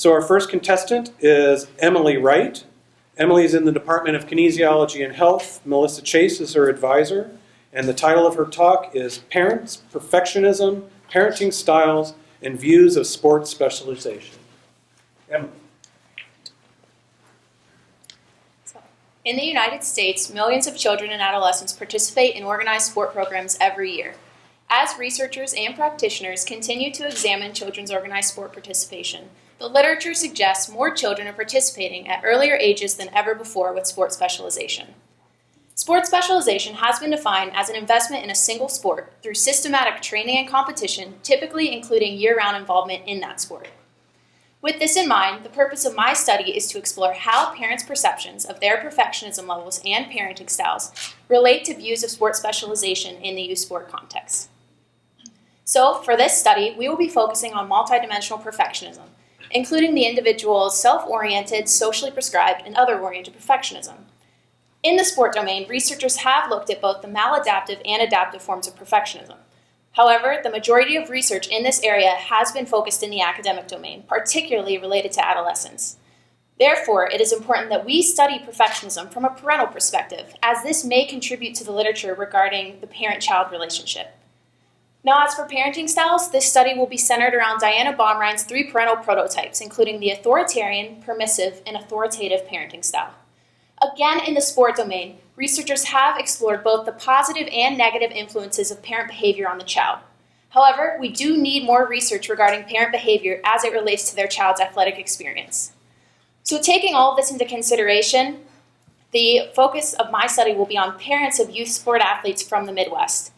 So our first contestant is Emily Wright. Emily's in the Department of Kinesiology and Health. Melissa Chase is her advisor. And the title of her talk is Parents, Perfectionism, Parenting Styles, and Views of Sports Specialization. Emily. In the United States, millions of children and adolescents participate in organized sport programs every year. As researchers and practitioners continue to examine children's organized sport participation, the literature suggests more children are participating at earlier ages than ever before with sport specialization. Sport specialization has been defined as an investment in a single sport through systematic training and competition, typically including year-round involvement in that sport. With this in mind, the purpose of my study is to explore how parents' perceptions of their perfectionism levels and parenting styles relate to views of sport specialization in the youth sport context. So, for this study, we will be focusing on multidimensional perfectionism, including the individual's self-oriented, socially prescribed, and other-oriented perfectionism. In the sport domain, researchers have looked at both the maladaptive and adaptive forms of perfectionism. However, the majority of research in this area has been focused in the academic domain, particularly related to adolescents. Therefore, it is important that we study perfectionism from a parental perspective, as this may contribute to the literature regarding the parent-child relationship. Now, as for parenting styles, this study will be centered around Diana Baumrein's 3 parental prototypes, including the authoritarian, permissive, and authoritative parenting style. Again, in the sport domain, researchers have explored both the positive and negative influences of parent behavior on the child. However, we do need more research regarding parent behavior as it relates to their child's athletic experience. So taking all of this into consideration, the focus of my study will be on parents of youth sport athletes from the Midwest.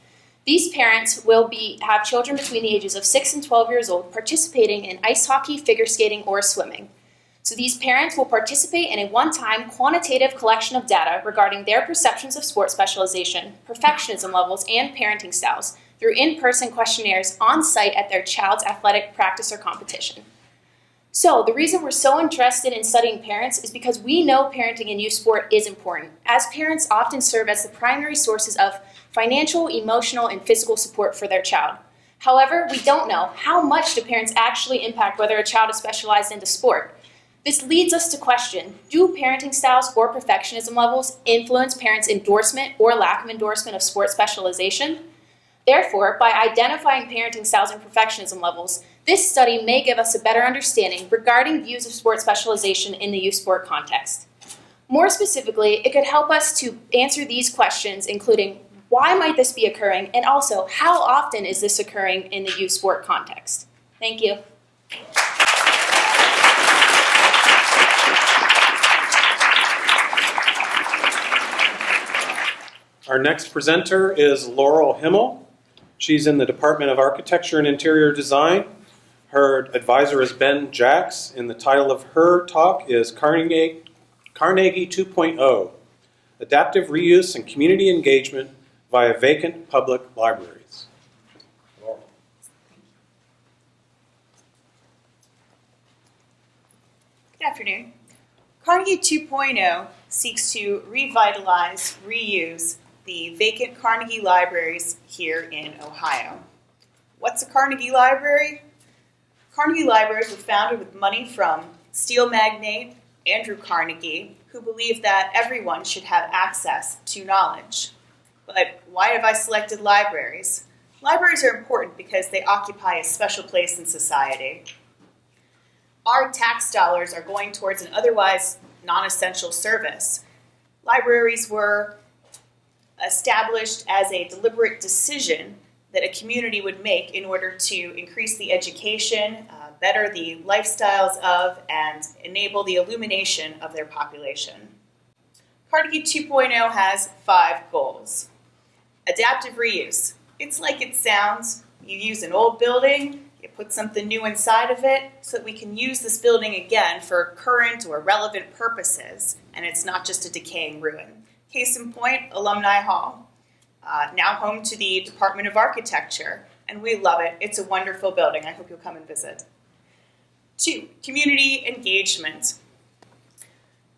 These parents will have children between the ages of 6 and 12 years old participating in ice hockey, figure skating, or swimming. So these parents will participate in a one-time quantitative collection of data regarding their perceptions of sport specialization, perfectionism levels, and parenting styles through in-person questionnaires on-site at their child's athletic practice or competition. So the reason we're so interested in studying parents is because we know parenting in youth sport is important, as parents often serve as the primary sources of financial, emotional, and physical support for their child. However, we don't know how much do parents actually impact whether a child is specialized into sport. This leads us to question, do parenting styles or perfectionism levels influence parents' endorsement or lack of endorsement of sport specialization? Therefore, by identifying parenting styles and perfectionism levels, this study may give us a better understanding regarding views of sport specialization in the youth sport context. More specifically, it could help us to answer these questions, including why might this be occurring, and also how often is this occurring in the youth sport context? Thank you. Our next presenter is Laurel Himmel. She's in the Department of Architecture and Interior Design. Her advisor is Ben Jacks, and the title of her talk is Carnegie 2.0, Adaptive Reuse and Community Engagement via Vacant Public Libraries. Laurel. Good afternoon. Carnegie 2.0 seeks to revitalize, reuse the vacant Carnegie libraries here in Ohio. What's a Carnegie Library? Carnegie Libraries were founded with money from steel magnate Andrew Carnegie, who believed that everyone should have access to knowledge. But why have I selected libraries? Libraries are important because they occupy a special place in society. Our tax dollars are going towards an otherwise non-essential service. Libraries were established as a deliberate decision that a community would make in order to increase the education, better the lifestyles of, and enable the illumination of their population. Carnegie 2.0 has 5 goals. Adaptive reuse. It's like it sounds. You use an old building, you put something new inside of it so that we can use this building again for current or relevant purposes, and it's not just a decaying ruin. Case in point, Alumni Hall, now home to the Department of Architecture, and we love it. It's a wonderful building. I hope you'll come and visit. 2, community engagement.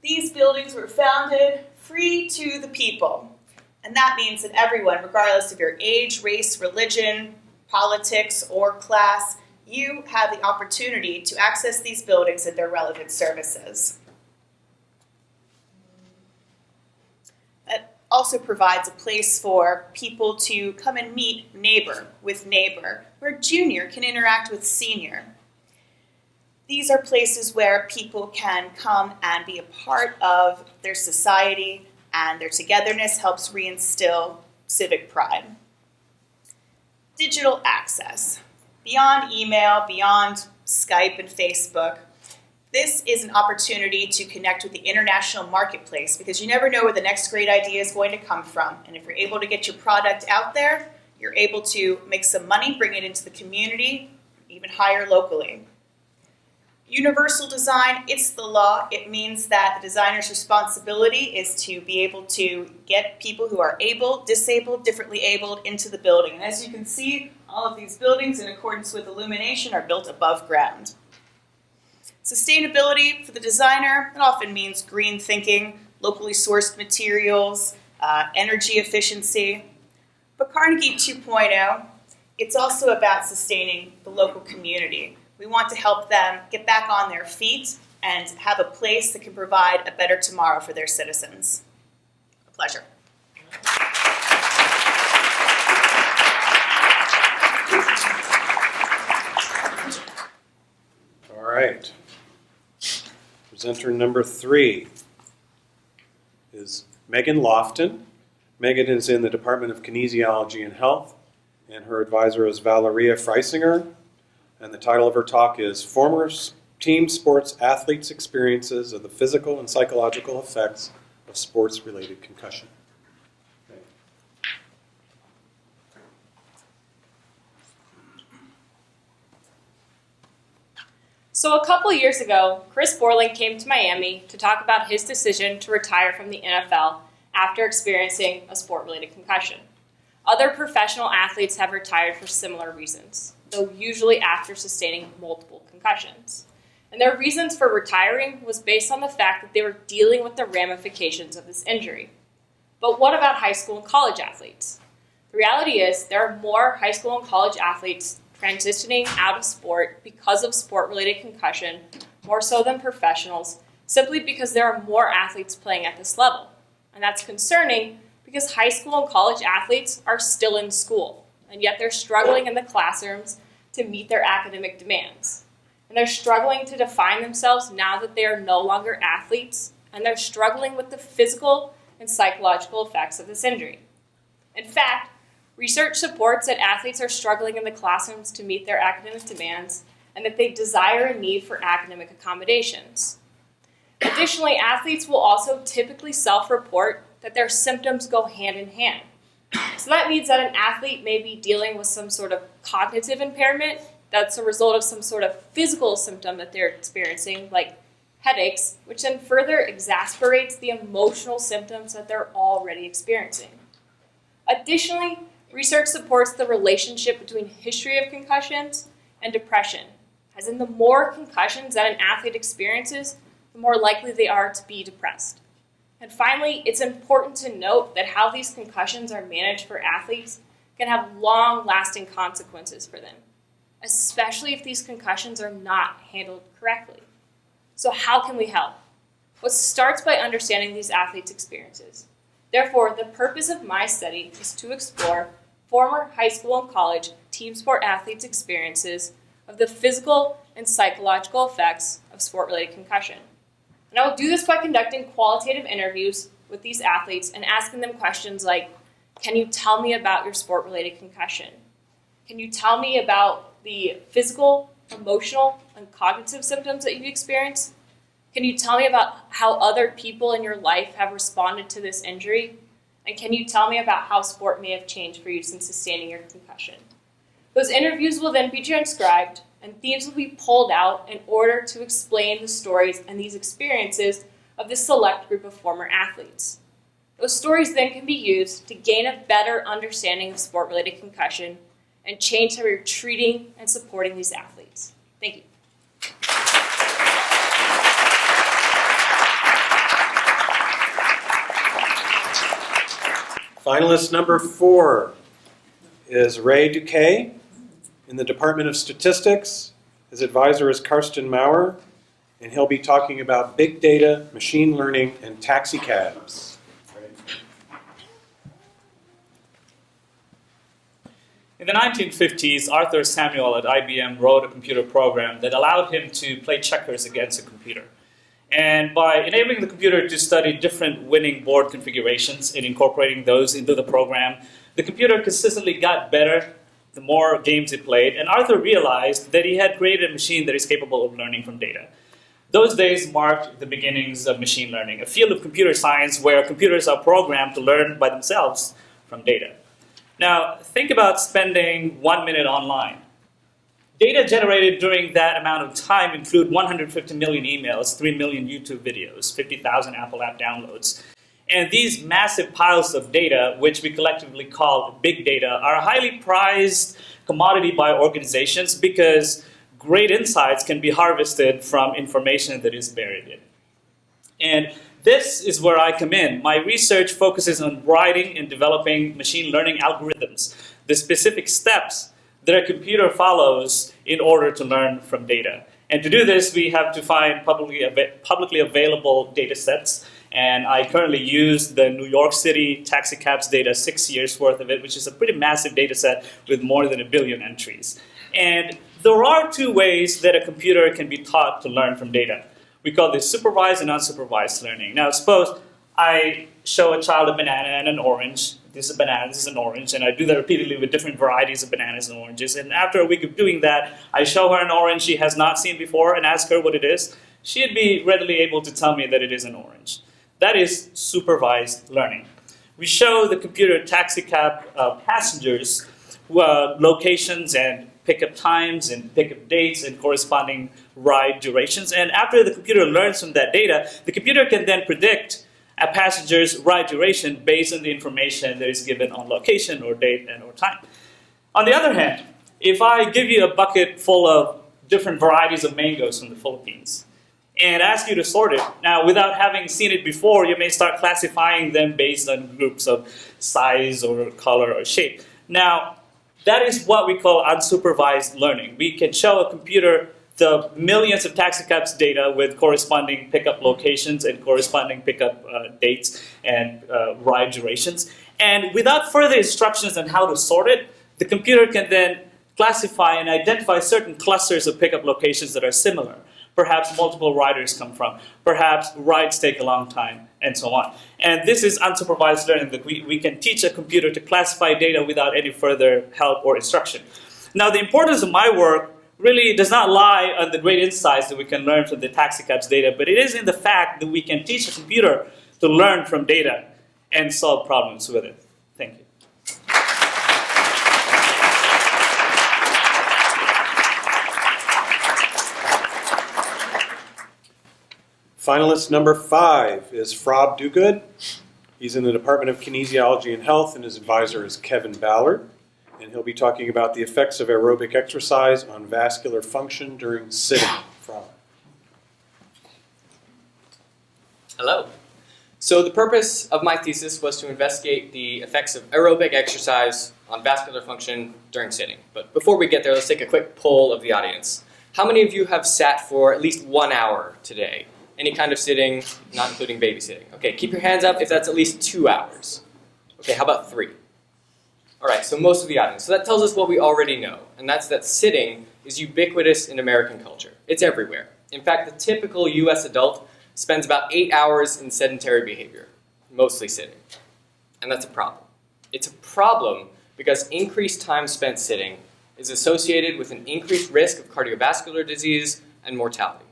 These buildings were founded free to the people, and that means that everyone, regardless of your age, race, religion, politics, or class, you have the opportunity to access these buildings and their relevant services. That also provides a place for people to come and meet neighbor with neighbor, where junior can interact with senior. These are places where people can come and be a part of their society, and their togetherness helps reinstill civic pride. Digital access. Beyond email, beyond Skype and Facebook, this is an opportunity to connect with the international marketplace, because you never know where the next great idea is going to come from. And if you're able to get your product out there, you're able to make some money, bring it into the community, even hire locally. Universal design, it's the law. It means that the designer's responsibility is to be able to get people who are able, disabled, differently abled into the building. And as you can see, all of these buildings, in accordance with illumination, are built above ground. Sustainability for the designer, it often means green thinking, locally sourced materials, energy efficiency. But Carnegie 2.0, it's also about sustaining the local community. We want to help them get back on their feet and have a place that can provide a better tomorrow for their citizens. A pleasure. All right. Presenter number 3 is Megan Lofton. Megan is in the Department of Kinesiology and Health, and her advisor is Valeria Freisinger. And the title of her talk is Former Team Sports Athletes' Experiences of the Physical and Psychological Effects of Sports-Related Concussion. So a couple years ago, Chris Borland came to Miami to talk about his decision to retire from the NFL after experiencing a sport-related concussion. Other professional athletes have retired for similar reasons, though usually after sustaining multiple concussions. And their reasons for retiring was based on the fact that they were dealing with the ramifications of this injury. But what about high school and college athletes? The reality is there are more high school and college athletes transitioning out of sport because of sport-related concussion, more so than professionals, simply because there are more athletes playing at this level. And that's concerning because high school and college athletes are still in school, and yet they're struggling in the classrooms to meet their academic demands. And they're struggling to define themselves now that they are no longer athletes, and they're struggling with the physical and psychological effects of this injury. In fact, research supports that athletes are struggling in the classrooms to meet their academic demands, and that they desire a need for academic accommodations. Additionally, athletes will also typically self-report that their symptoms go hand in hand. So that means that an athlete may be dealing with some sort of cognitive impairment that's a result of some sort of physical symptom that they're experiencing, like headaches, which then further exasperates the emotional symptoms that they're already experiencing. Additionally, research supports the relationship between history of concussions and depression, as in the more concussions that an athlete experiences, the more likely they are to be depressed. And finally, it's important to note that how these concussions are managed for athletes can have long-lasting consequences for them, especially if these concussions are not handled correctly. So how can we help? Well, it starts by understanding these athletes' experiences. Therefore, the purpose of my study is to explore former high school and college team sport athletes' experiences of the physical and psychological effects of sport-related concussion. And I will do this by conducting qualitative interviews with these athletes and asking them questions like, can you tell me about your sport-related concussion? Can you tell me about the physical, emotional, and cognitive symptoms that you've experienced? Can you tell me about how other people in your life have responded to this injury? And can you tell me about how sport may have changed for you since sustaining your concussion? Those interviews will then be transcribed, and themes will be pulled out in order to explain the stories and these experiences of this select group of former athletes. Those stories then can be used to gain a better understanding of sport-related concussion and change how we're treating and supporting these athletes. Thank you. Finalist number 4 is Ray Duque. In the Department of Statistics, his advisor is Karsten Maurer, and he'll be talking about big data, machine learning, and taxi cabs. In the 1950s, Arthur Samuel at IBM wrote a computer program that allowed him to play checkers against a computer. And by enabling the computer to study different winning board configurations and incorporating those into the program, the computer consistently got better the more games it played, and Arthur realized that he had created a machine that is capable of learning from data. Those days marked the beginnings of machine learning, a field of computer science where computers are programmed to learn by themselves from data. Now, think about spending 1 minute online. Data generated during that amount of time include 150 million emails, 3 million YouTube videos, 50,000 Apple app downloads. And these massive piles of data, which we collectively call big data, are a highly prized commodity by organizations because great insights can be harvested from information that is buried in. And this is where I come in. My research focuses on writing and developing machine learning algorithms, the specific steps that a computer follows in order to learn from data. And to do this, we have to find publicly available data sets. And I currently use the New York City taxi cabs data, 6 years worth of it, which is a pretty massive data set with more than 1 billion entries. And there are two ways that a computer can be taught to learn from data. We call this supervised and unsupervised learning. Now, suppose I show a child a banana and an orange. This is a banana, this is an orange, and I do that repeatedly with different varieties of bananas and oranges. And after a week of doing that, I show her an orange she has not seen before and ask her what it is. She'd be readily able to tell me that it is an orange. That is supervised learning. We show the computer taxi cab passengers locations and pickup times and pickup dates and corresponding ride durations. And after the computer learns from that data, the computer can then predict a passenger's ride duration based on the information that is given on location or date and or time. On the other hand, if I give you a bucket full of different varieties of mangoes from the Philippines and ask you to sort it, now without having seen it before, you may start classifying them based on groups of size or color or shape. Now, that is what we call unsupervised learning. We can show a computer the millions of taxi cabs data with corresponding pickup locations and corresponding pickup dates and ride durations. And without further instructions on how to sort it, the computer can then classify and identify certain clusters of pickup locations that are similar. Perhaps multiple riders come from, perhaps rides take a long time, and so on. And this is unsupervised learning, that we can teach a computer to classify data without any further help or instruction. Now, the importance of my work really does not lie on the great insights that we can learn from the taxi cabs data, but it is in the fact that we can teach a computer to learn from data and solve problems with it. Thank you. Finalist number 5 is Frob Duguid. He's in the Department of Kinesiology and Health, and his advisor is Kevin Ballard. And he'll be talking about the effects of aerobic exercise on vascular function during sitting. Frob. Hello. So the purpose of my thesis was to investigate the effects of aerobic exercise on vascular function during sitting. But before we get there, let's take a quick poll of the audience. How many of you have sat for at least 1 hour today? Any kind of sitting, not including babysitting. Okay, keep your hands up if that's at least 2 hours. Okay, how about 3? All right, so most of the audience. So that tells us what we already know, and that's that sitting is ubiquitous in American culture. It's everywhere. In fact, the typical US adult spends about 8 hours in sedentary behavior, mostly sitting. And that's a problem. It's a problem because increased time spent sitting is associated with an increased risk of cardiovascular disease and mortality.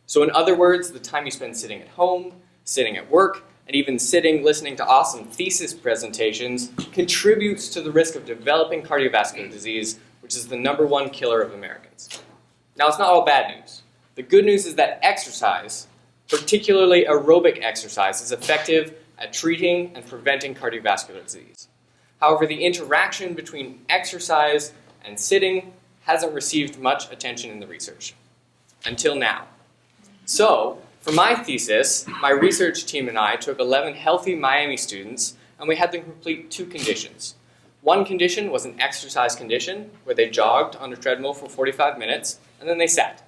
So in other words, the time you spend sitting at home, sitting at work, and even sitting listening to awesome thesis presentations contributes to the risk of developing cardiovascular disease, which is the #1 killer of Americans. Now, it's not all bad news. The good news is that exercise, particularly aerobic exercise, is effective at treating and preventing cardiovascular disease. However, the interaction between exercise and sitting hasn't received much attention in the research, until now. So, for my thesis, my research team and I took 11 healthy Miami students and we had them complete 2 conditions. One condition was an exercise condition, where they jogged on a treadmill for 45 minutes, and then they sat.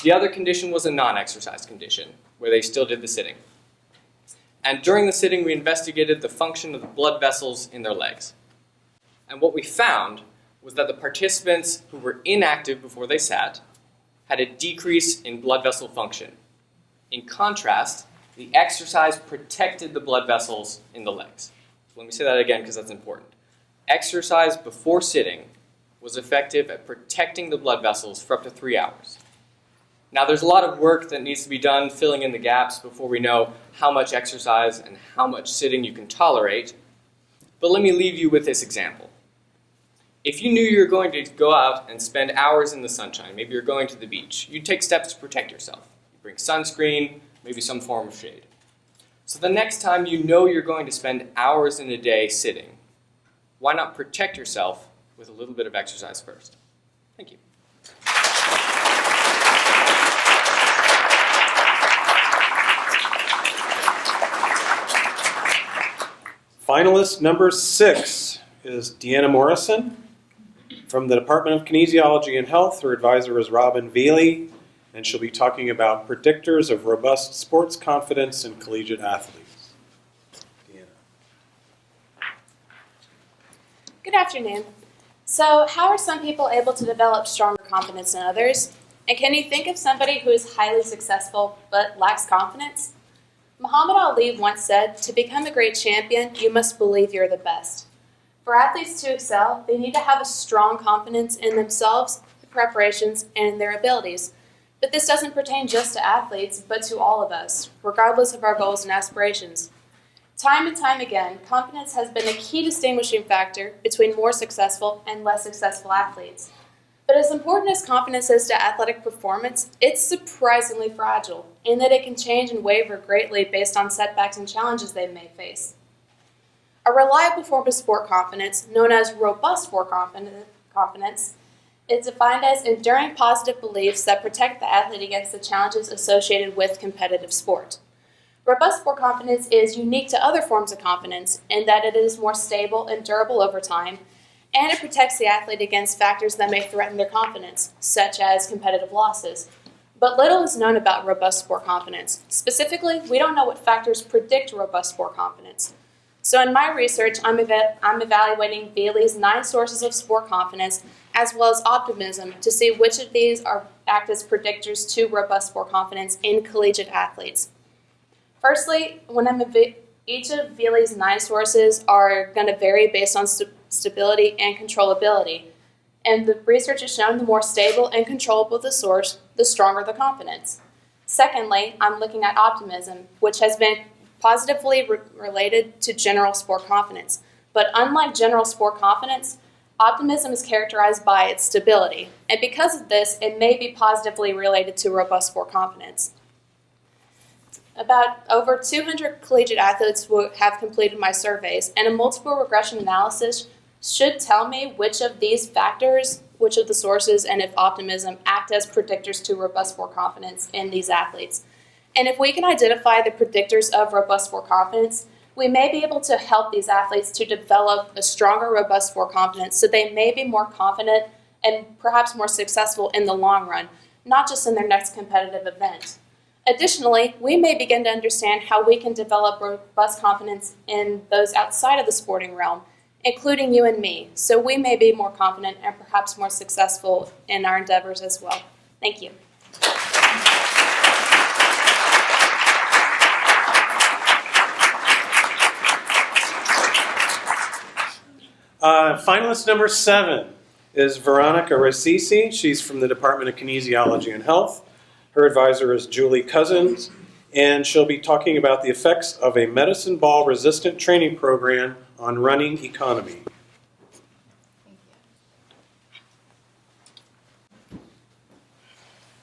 The other condition was a non-exercise condition, where they still did the sitting. And during the sitting, we investigated the function of the blood vessels in their legs. And what we found was that the participants who were inactive before they sat had a decrease in blood vessel function. In contrast, the exercise protected the blood vessels in the legs. So let me say that again because that's important. Exercise before sitting was effective at protecting the blood vessels for up to 3 hours. Now, there's a lot of work that needs to be done filling in the gaps before we know how much exercise and how much sitting you can tolerate, but let me leave you with this example. If you knew you were going to go out and spend hours in the sunshine, maybe you're going to the beach, you'd take steps to protect yourself. You bring sunscreen, maybe some form of shade. So the next time you know you're going to spend hours in a day sitting, why not protect yourself with a little bit of exercise first? Thank you. Finalist number 6 is Deanna Morrison from the Department of Kinesiology and Health. Her advisor is Robin Veely, and she'll be talking about predictors of robust sports confidence in collegiate athletes. Deanna. Good afternoon. So, how are some people able to develop stronger confidence than others? And can you think of somebody who is highly successful but lacks confidence? Muhammad Ali once said, "To become a great champion, you must believe you're the best." For athletes to excel, they need to have a strong confidence in themselves, their preparations, and in their abilities. But this doesn't pertain just to athletes, but to all of us, regardless of our goals and aspirations. Time and time again, confidence has been a key distinguishing factor between more successful and less successful athletes. But as important as confidence is to athletic performance, it's surprisingly fragile in that it can change and waver greatly based on setbacks and challenges they may face. A reliable form of sport confidence, known as robust sport confidence, is defined as enduring positive beliefs that protect the athlete against the challenges associated with competitive sport. Robust sport confidence is unique to other forms of confidence in that it is more stable and durable over time, and it protects the athlete against factors that may threaten their confidence, such as competitive losses. But little is known about robust sport confidence. Specifically, we don't know what factors predict robust sport confidence. So in my research, I'm evaluating Veely's 9 sources of sport confidence, as well as optimism, to see which of these act as predictors to robust sport confidence in collegiate athletes. Firstly, each of Veely's 9 sources are going to vary based on stability and controllability. And the research has shown the more stable and controllable the source, the stronger the confidence. Secondly, I'm looking at optimism, which has been positively related to general sport confidence. But unlike general sport confidence, optimism is characterized by its stability. And because of this, it may be positively related to robust sport confidence. About over 200 collegiate athletes have completed my surveys, and a multiple regression analysis should tell me which of these factors, which of the sources, and if optimism act as predictors to robust sport confidence in these athletes. And if we can identify the predictors of robust sport confidence, we may be able to help these athletes to develop a stronger, robust sport confidence so they may be more confident and perhaps more successful in the long run, not just in their next competitive event. Additionally, we may begin to understand how we can develop robust confidence in those outside of the sporting realm, including you and me, so we may be more confident and perhaps more successful in our endeavors as well. Thank you. Finalist number 7 is Veronica Rassisi. She's from the Department of Kinesiology and Health. Her advisor is Julie Cousins, and she'll be talking about the effects of a medicine ball resistant training program on running economy.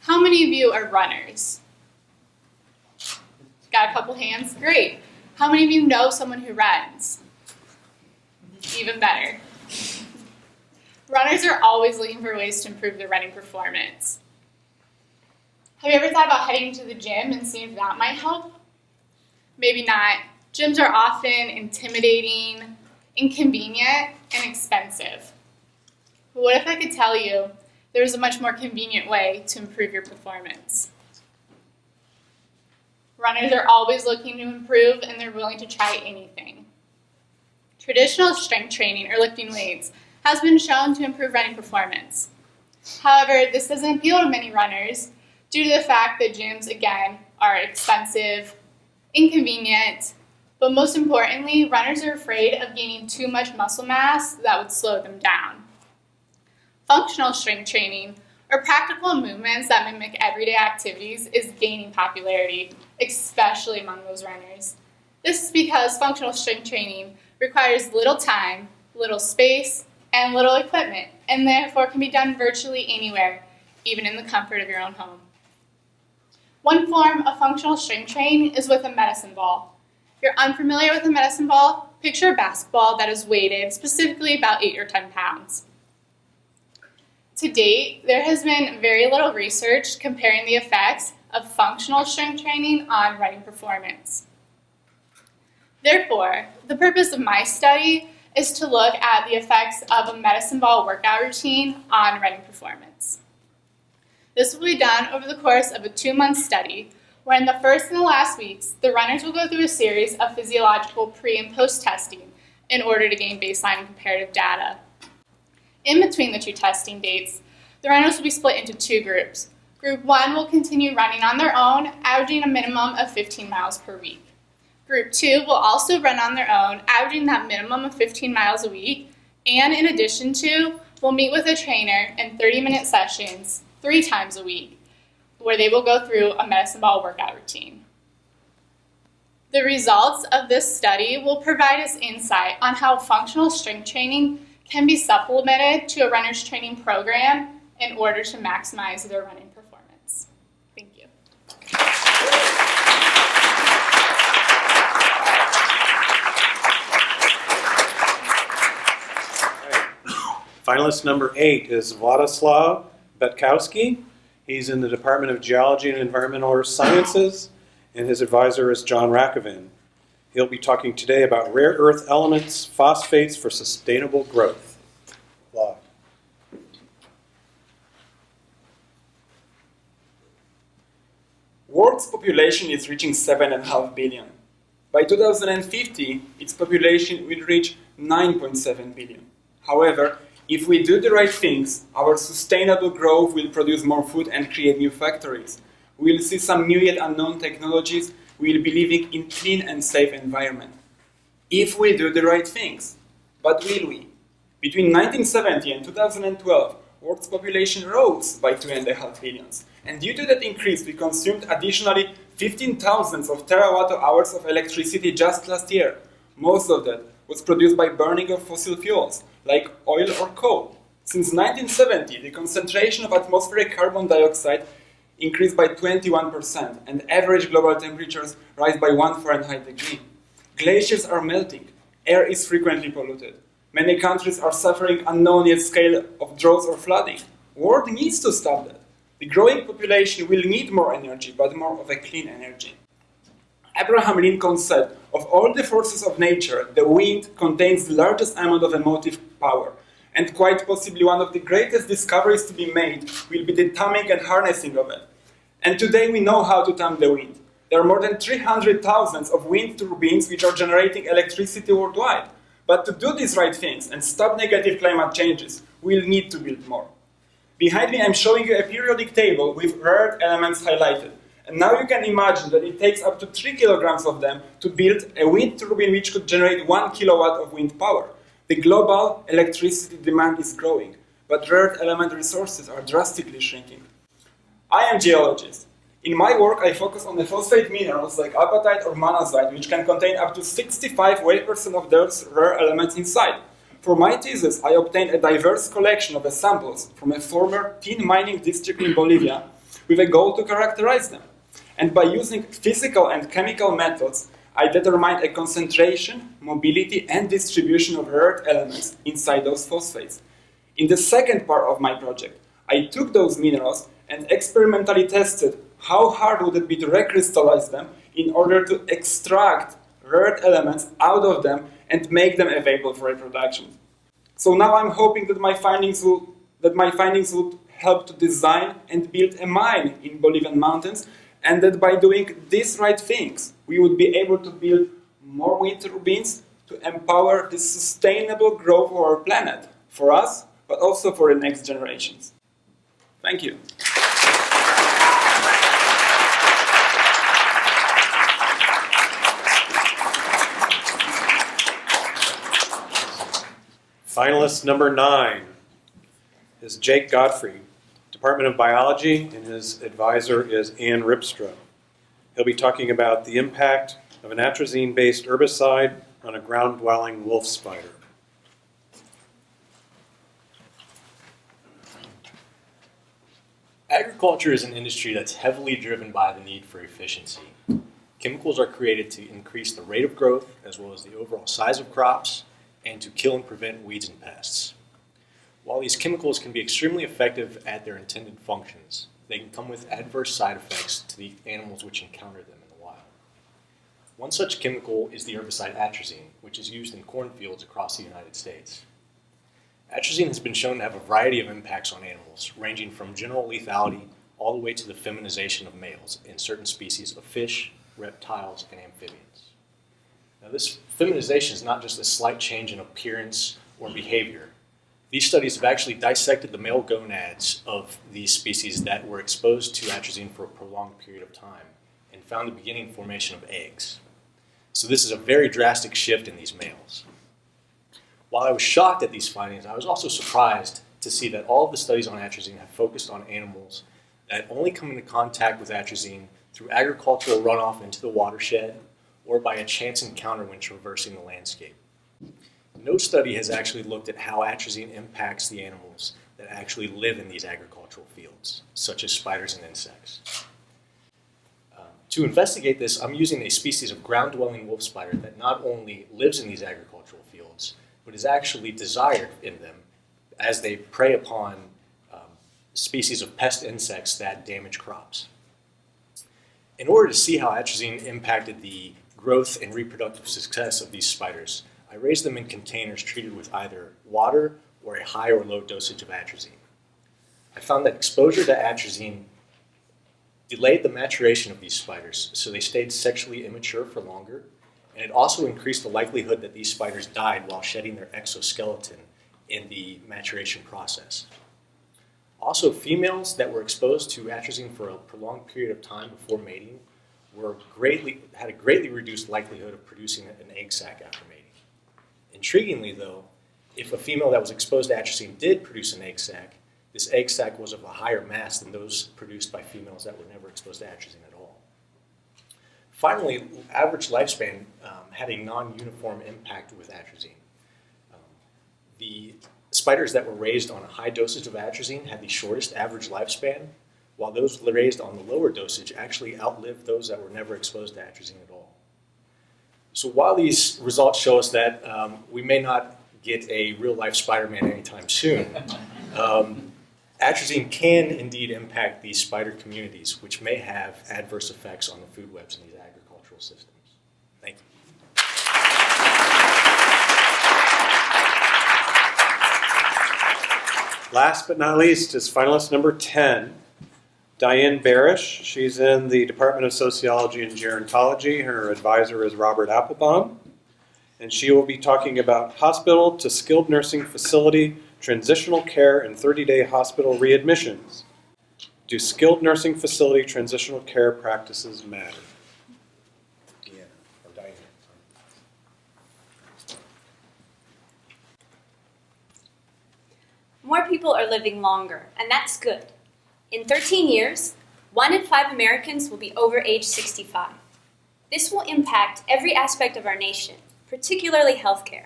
How many of you are runners? Got a couple hands? Great. How many of you know someone who runs? Even better. Runners are always looking for ways to improve their running performance. Have you ever thought about heading to the gym and seeing if that might help? Maybe not. Gyms are often intimidating, inconvenient, and expensive. But what if I could tell you there's a much more convenient way to improve your performance? Runners are always looking to improve, and they're willing to try anything. Traditional strength training or lifting weights has been shown to improve running performance. However, this doesn't appeal to many runners due to the fact that gyms, again, are expensive, inconvenient, but most importantly, runners are afraid of gaining too much muscle mass that would slow them down. Functional strength training, or practical movements that mimic everyday activities, is gaining popularity, especially among those runners. This is because functional strength training requires little time, little space, and little equipment, and therefore can be done virtually anywhere, even in the comfort of your own home. One form of functional strength training is with a medicine ball. If you're unfamiliar with a medicine ball, picture a basketball that is weighted specifically about 8 or 10 pounds. To date, there has been very little research comparing the effects of functional strength training on running performance. Therefore, the purpose of my study is to look at the effects of a medicine ball workout routine on running performance. This will be done over the course of a 2-month study, where in the first and the last weeks, the runners will go through a series of physiological pre- and post-testing in order to gain baseline and comparative data. In between the 2 testing dates, the runners will be split into 2 groups. Group 1 will continue running on their own, averaging a minimum of 15 miles per week. Group 2 will also run on their own, averaging that minimum of 15 miles a week, and in addition to, will meet with a trainer in 30-minute sessions 3 times a week, where they will go through a medicine ball workout routine. The results of this study will provide us insight on how functional strength training can be supplemented to a runner's training program in order to maximize their running performance. Thank you. Finalist number 8 is Vladislav Betkowski. He's in the Department of Geology and Environmental Sciences, and his advisor is John Rakovin. He'll be talking today about rare earth elements, phosphates for sustainable growth. Vlad. World's population is reaching 7.5 billion. By 2050, its population will reach 9.7 billion. However, if we do the right things, our sustainable growth will produce more food and create new factories. We'll see some new yet unknown technologies. We'll be living in clean and safe environment. If we do the right things. But will we? Between 1970 and 2012, world's population rose by 2.5 billion. And due to that increase, we consumed additionally 15,000 of terawatt-hours of electricity just last year. Most of that was produced by burning of fossil fuels, like oil or coal. Since 1970, the concentration of atmospheric carbon dioxide increased by 21%, and average global temperatures rise by 1 Fahrenheit degree. Glaciers are melting. Air is frequently polluted. Many countries are suffering unknown yet scale of droughts or flooding. World needs to stop that. The growing population will need more energy, but more of a clean energy. Abraham Lincoln said, of all the forces of nature, the wind contains the largest amount of emotive power, and quite possibly one of the greatest discoveries to be made will be the taming and harnessing of it. And today we know how to tame the wind. There are more than 300,000 of wind turbines which are generating electricity worldwide. But to do these right things and stop negative climate changes, we'll need to build more. Behind me I'm showing you a periodic table with rare elements highlighted. And now you can imagine that it takes up to 3 kilograms of them to build a wind turbine which could generate 1 kilowatt of wind power. The global electricity demand is growing, but rare element resources are drastically shrinking. I am a geologist. In my work, I focus on the phosphate minerals like apatite or monazite, which can contain up to 65 weight % of those rare elements inside. For my thesis, I obtained a diverse collection of samples from a former tin mining district in Bolivia with a goal to characterize them. And by using physical and chemical methods, I determined a concentration, mobility, and distribution of rare elements inside those phosphates. In the second part of my project, I took those minerals and experimentally tested how hard would it be to recrystallize them in order to extract rare elements out of them and make them available for reproduction. So now I'm hoping that my findings will help to design and build a mine in Bolivian mountains, and that by doing these right things, we would be able to build more wind turbines to empower the sustainable growth of our planet, for us, but also for the next generations. Thank you. Finalist number 9 is Jake Godfrey, Department of Biology, and his advisor is Ann Ripstra. He'll be talking about the impact of an atrazine-based herbicide on a ground-dwelling wolf spider. Agriculture is an industry that's heavily driven by the need for efficiency. Chemicals are created to increase the rate of growth as well as the overall size of crops and to kill and prevent weeds and pests. While these chemicals can be extremely effective at their intended functions, they can come with adverse side effects to the animals which encounter them in the wild. One such chemical is the herbicide atrazine, which is used in cornfields across the United States. Atrazine has been shown to have a variety of impacts on animals, ranging from general lethality all the way to the feminization of males in certain species of fish, reptiles, and amphibians. Now, this feminization is not just a slight change in appearance or behavior. These studies have actually dissected the male gonads of these species that were exposed to atrazine for a prolonged period of time and found the beginning formation of eggs. So this is a very drastic shift in these males. While I was shocked at these findings, I was also surprised to see that all of the studies on atrazine have focused on animals that only come into contact with atrazine through agricultural runoff into the watershed or by a chance encounter when traversing the landscape. No study has actually looked at how atrazine impacts the animals that actually live in these agricultural fields, such as spiders and insects. To investigate this, I'm using a species of ground-dwelling wolf spider that not only lives in these agricultural fields, but is actually desired in them as they prey upon species of pest insects that damage crops. In order to see how atrazine impacted the growth and reproductive success of these spiders, I raised them in containers treated with either water or a high or low dosage of atrazine. I found that exposure to atrazine delayed the maturation of these spiders, so they stayed sexually immature for longer, and it also increased the likelihood that these spiders died while shedding their exoskeleton in the maturation process. Also, females that were exposed to atrazine for a prolonged period of time before mating had a greatly reduced likelihood of producing an egg sac after mating. Intriguingly, though, if a female that was exposed to atrazine did produce an egg sac, this egg sac was of a higher mass than those produced by females that were never exposed to atrazine at all. Finally, average lifespan had a non-uniform impact with atrazine. The spiders that were raised on a high dosage of atrazine had the shortest average lifespan, while those raised on the lower dosage actually outlived those that were never exposed to atrazine at all. So while these results show us that we may not get a real-life Spider-Man anytime soon, atrazine can indeed impact these spider communities, which may have adverse effects on the food webs in these agricultural systems. Thank you. Last but not least is finalist number 10, Diane Barish. She's in the Department of Sociology and Gerontology. Her advisor is Robert Applebaum. And she will be talking about hospital to skilled nursing facility, transitional care, and 30-day hospital readmissions. Do skilled nursing facility transitional care practices matter? Diane. More people are living longer, and that's good. In 13 years, 1 in 5 Americans will be over age 65. This will impact every aspect of our nation, particularly healthcare.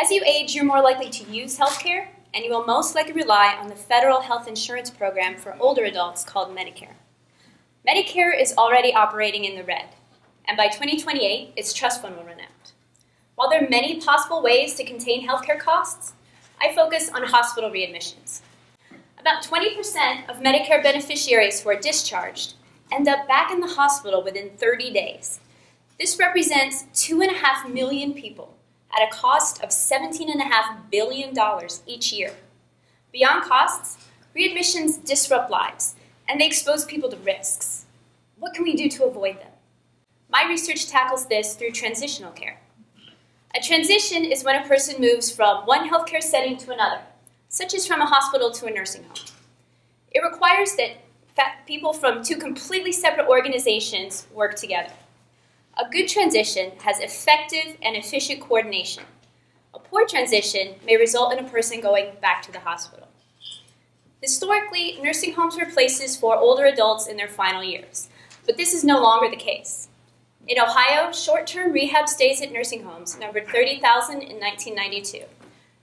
As you age, you're more likely to use healthcare, and you will most likely rely on the federal health insurance program for older adults called Medicare. Medicare is already operating in the red, and by 2028, its trust fund will run out. While there are many possible ways to contain healthcare costs, I focus on hospital readmissions. About 20% of Medicare beneficiaries who are discharged end up back in the hospital within 30 days. This represents 2.5 million people at a cost of $17.5 billion each year. Beyond costs, readmissions disrupt lives, and they expose people to risks. What can we do to avoid them? My research tackles this through transitional care. A transition is when a person moves from one healthcare setting to another, such as from a hospital to a nursing home. It requires that people from two completely separate organizations work together. A good transition has effective and efficient coordination. A poor transition may result in a person going back to the hospital. Historically, nursing homes were places for older adults in their final years, but this is no longer the case. In Ohio, short-term rehab stays at nursing homes numbered 30,000 in 1992.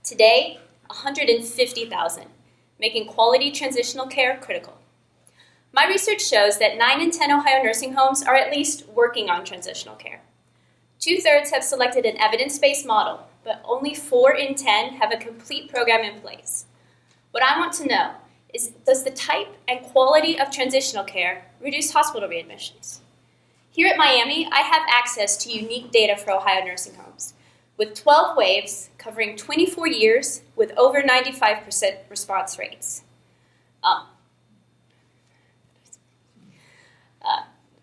Today, 150,000, making quality transitional care critical. My research shows that 9 in 10 Ohio nursing homes are at least working on transitional care. 2/3 have selected an evidence-based model, but only 4 in 10 have a complete program in place. What I want to know is, does the type and quality of transitional care reduce hospital readmissions? Here at Miami, I have access to unique data for Ohio nursing homes, with 12 waves covering 24 years with over 95% response rates.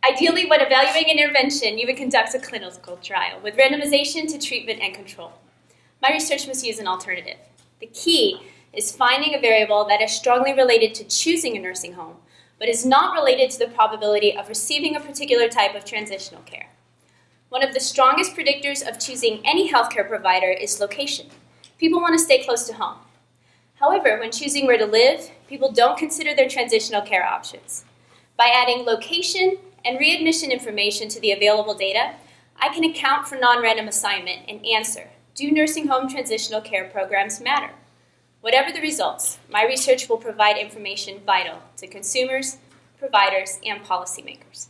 Ideally, when evaluating an intervention, you would conduct a clinical trial with randomization to treatment and control. My research must use an alternative. The key is finding a variable that is strongly related to choosing a nursing home, but is not related to the probability of receiving a particular type of transitional care. One of the strongest predictors of choosing any healthcare provider is location. People want to stay close to home. However, when choosing where to live, people don't consider their transitional care options. By adding location and readmission information to the available data, I can account for non-random assignment and answer, do nursing home transitional care programs matter? Whatever the results, my research will provide information vital to consumers, providers, and policymakers.